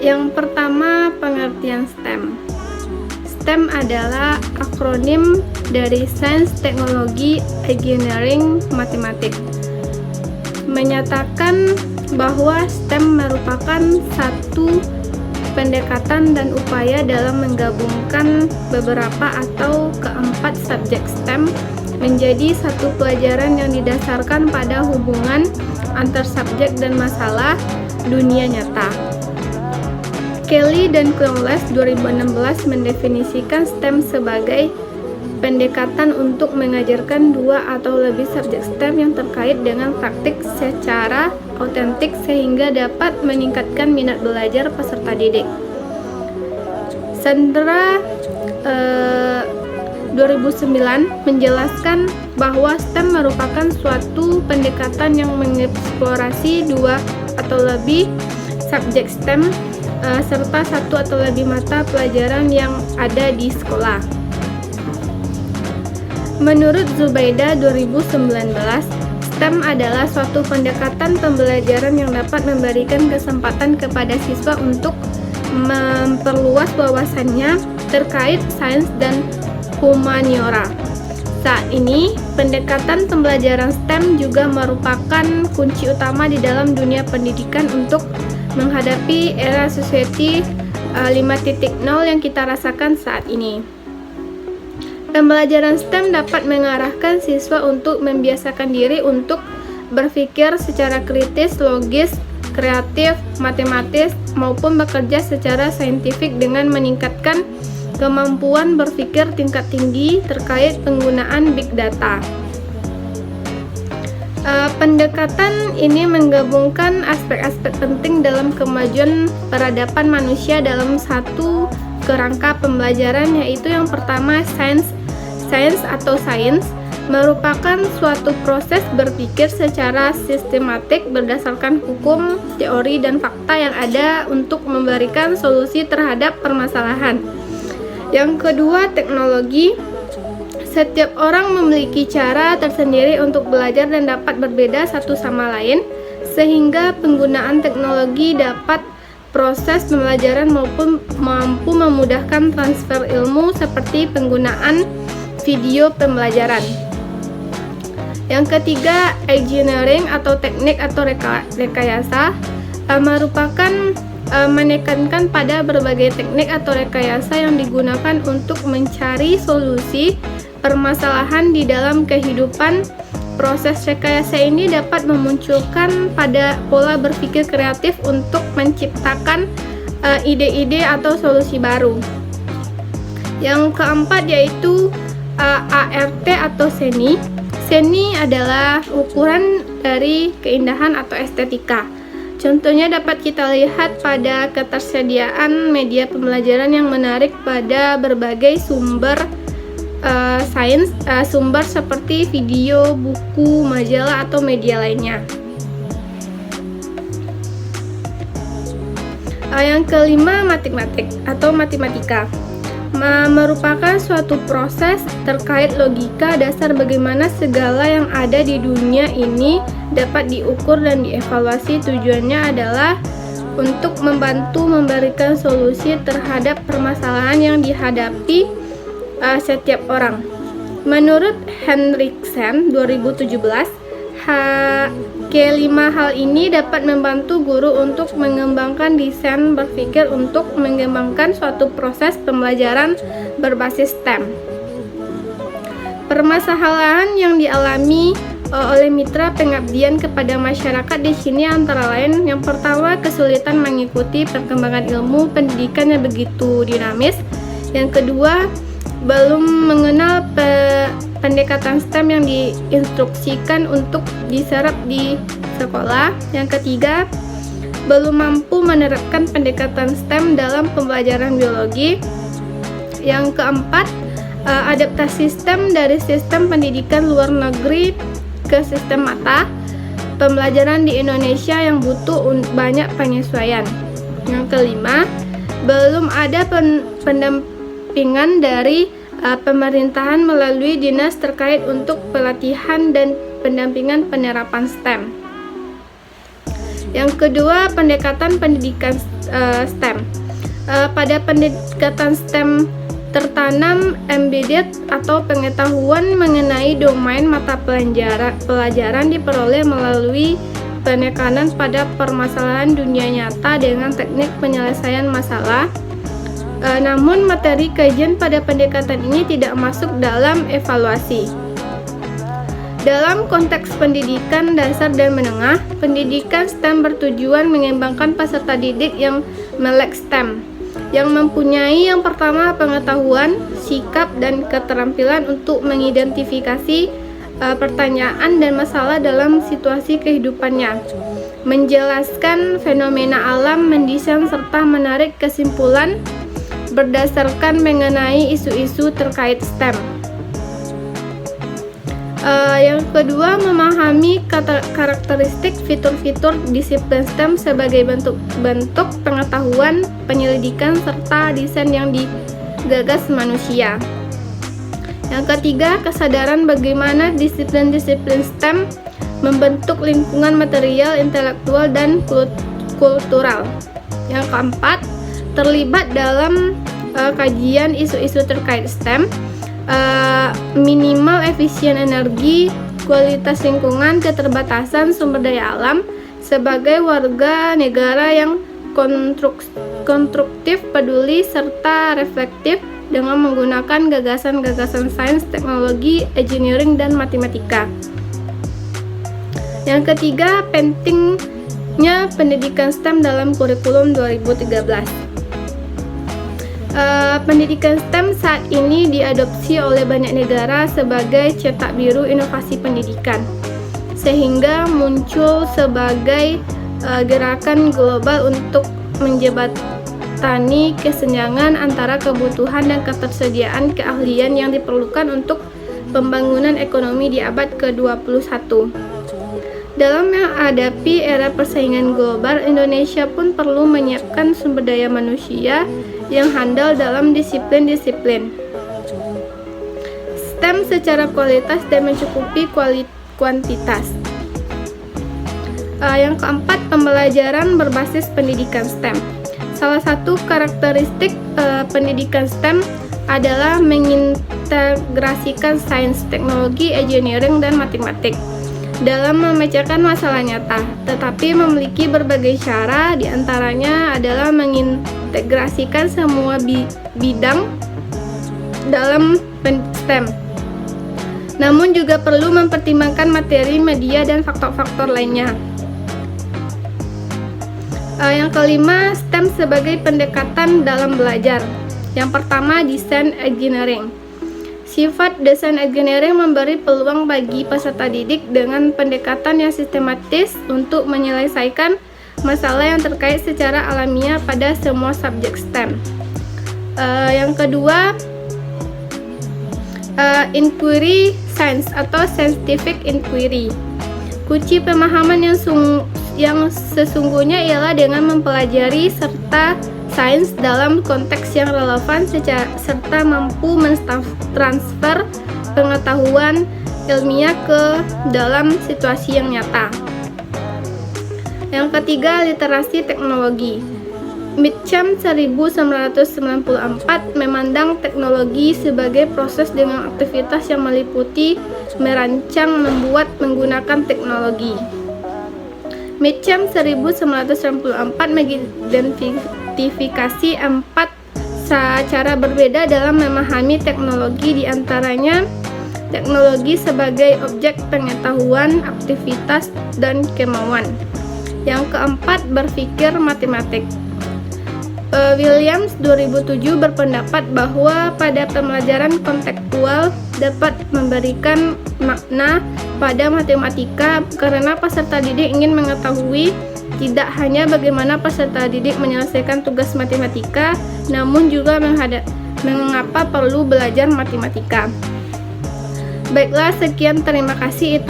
Yang pertama, pengertian STEM. STEM adalah akronim dari Sains, Teknologi, Engineering, Matematik. Menyatakan bahwa STEM merupakan satu pendekatan dan upaya dalam menggabungkan beberapa atau keempat subjek STEM menjadi satu pelajaran yang didasarkan pada hubungan antar subjek dan masalah dunia nyata. Kelly dan Crowley 2016 mendefinisikan STEM sebagai pendekatan untuk mengajarkan dua atau lebih subjek STEM yang terkait dengan praktik secara autentik sehingga dapat meningkatkan minat belajar peserta didik. Sandra 2009 menjelaskan bahwa STEM merupakan suatu pendekatan yang mengeksplorasi dua atau lebih subjek STEM serta satu atau lebih mata pelajaran yang ada di sekolah. Menurut Zubaida 2019, STEM adalah suatu pendekatan pembelajaran yang dapat memberikan kesempatan kepada siswa untuk memperluas wawasannya terkait sains dan humaniora. Saat ini, pendekatan pembelajaran STEM juga merupakan kunci utama di dalam dunia pendidikan untuk menghadapi era society 5.0 yang kita rasakan saat ini. Pembelajaran STEM dapat mengarahkan siswa untuk membiasakan diri untuk berpikir secara kritis, logis, kreatif, matematis, maupun bekerja secara saintifik dengan meningkatkan kemampuan berpikir tingkat tinggi terkait penggunaan big data. Pendekatan ini menggabungkan aspek-aspek penting dalam kemajuan peradaban manusia dalam satu kerangka pembelajaran, yaitu yang pertama, sains merupakan suatu proses berpikir secara sistematik berdasarkan hukum, teori, dan fakta yang ada untuk memberikan solusi terhadap permasalahan. Yang kedua, teknologi. Setiap orang memiliki cara tersendiri untuk belajar dan dapat berbeda satu sama lain, sehingga penggunaan teknologi dapat proses pembelajaran maupun mampu memudahkan transfer ilmu seperti penggunaan video pembelajaran. Yang ketiga, engineering atau teknik atau rekayasa merupakan menekankan pada berbagai teknik atau rekayasa yang digunakan untuk mencari solusi permasalahan di dalam kehidupan. Proses rekayasa ini dapat memunculkan pada pola berpikir kreatif untuk menciptakan ide-ide atau solusi baru. Yang keempat yaitu ART atau seni. Seni adalah ukuran dari keindahan atau estetika. Contohnya dapat kita lihat pada ketersediaan media pembelajaran yang menarik pada berbagai sumber sumber seperti video, buku, majalah, atau media lainnya. Yang kelima, matematik atau matematika merupakan suatu proses terkait logika dasar bagaimana segala yang ada di dunia ini dapat diukur dan dievaluasi. Tujuannya adalah untuk membantu memberikan solusi terhadap permasalahan yang dihadapi setiap orang. Menurut Henriksen 2017, kelima hal ini dapat membantu guru untuk mengembangkan desain berpikir untuk mengembangkan suatu proses pembelajaran berbasis STEM. Permasalahan yang dialami oleh mitra pengabdian kepada masyarakat di sini antara lain, yang pertama, kesulitan mengikuti perkembangan ilmu pendidikan yang begitu dinamis. Yang kedua, belum mengenal pendekatan STEM yang diinstruksikan untuk diserap di sekolah. Yang ketiga, belum mampu menerapkan pendekatan STEM dalam pembelajaran biologi. Yang keempat, adaptasi STEM dari sistem pendidikan luar negeri ke sistem mata pembelajaran di Indonesia yang butuh banyak penyesuaian. Yang kelima, belum ada pendampingan dari pemerintahan melalui dinas terkait untuk pelatihan dan pendampingan penerapan STEM. Yang kedua, pendekatan pendidikan STEM. Pada pendekatan STEM tertanam embedded atau pengetahuan mengenai domain mata pelajaran diperoleh melalui penekanan pada permasalahan dunia nyata dengan teknik penyelesaian masalah. Namun materi kajian pada pendekatan ini tidak masuk dalam evaluasi. Dalam konteks pendidikan dasar dan menengah, pendidikan STEM bertujuan mengembangkan peserta didik yang melek STEM, yang mempunyai yang pertama pengetahuan, sikap, dan keterampilan untuk mengidentifikasi pertanyaan dan masalah dalam situasi kehidupannya, menjelaskan fenomena alam, mendesain serta menarik kesimpulan berdasarkan mengenai isu-isu terkait STEM. Yang kedua, memahami karakteristik fitur-fitur disiplin STEM sebagai bentuk pengetahuan, penyelidikan, serta desain yang digagas manusia. Yang ketiga, kesadaran bagaimana disiplin-disiplin STEM membentuk lingkungan material, intelektual, dan kultural. Yang keempat, terlibat dalam kajian isu-isu terkait STEM, minimal efisien energi, kualitas lingkungan, keterbatasan sumber daya alam, sebagai warga negara yang konstruktif, peduli, serta reflektif dengan menggunakan gagasan-gagasan sains, teknologi, engineering, dan matematika. Yang ketiga, pentingnya pendidikan STEM dalam kurikulum 2013. Pendidikan STEM saat ini diadopsi oleh banyak negara sebagai cetak biru inovasi pendidikan, sehingga muncul sebagai gerakan global untuk menjembatani kesenjangan antara kebutuhan dan ketersediaan keahlian yang diperlukan untuk pembangunan ekonomi di abad ke-21. Dalam menghadapi era persaingan global, Indonesia pun perlu menyiapkan sumber daya manusia yang handal dalam disiplin-disiplin STEM secara kualitas dan mencukupi kuantitas. Yang keempat, pembelajaran berbasis pendidikan STEM. Salah satu karakteristik pendidikan STEM adalah mengintegrasikan sains, teknologi, engineering, dan matematik dalam memecahkan masalah nyata, tetapi memiliki berbagai cara, diantaranya adalah mengintegrasikan semua bidang dalam STEM. Namun juga perlu mempertimbangkan materi, media, dan faktor-faktor lainnya. Yang kelima, STEM sebagai pendekatan dalam belajar. Yang pertama, desain engineering. Sifat desain engineering memberi peluang bagi peserta didik dengan pendekatan yang sistematis untuk menyelesaikan masalah yang terkait secara alamiah pada semua subjek STEM. Yang kedua, inquiry science atau scientific inquiry. Kunci pemahaman yang sesungguhnya ialah dengan mempelajari serta sains dalam konteks yang relevan serta mampu mentransfer pengetahuan ilmiah ke dalam situasi yang nyata. Yang ketiga, literasi teknologi. Mitcham 1994 memandang teknologi sebagai proses dengan aktivitas yang meliputi merancang, membuat, menggunakan teknologi. Mitcham 1994 mengidentifikasi 4 cara berbeda dalam memahami teknologi, diantaranya teknologi sebagai objek pengetahuan, aktivitas, dan kemauan. Yang keempat, berpikir matematik. Williams 2007 berpendapat bahwa pada pembelajaran kontekstual dapat memberikan makna pada matematika karena peserta didik ingin mengetahui tidak hanya bagaimana peserta didik menyelesaikan tugas matematika, namun juga mengapa perlu belajar matematika. Baiklah, sekian, terima kasih. Itu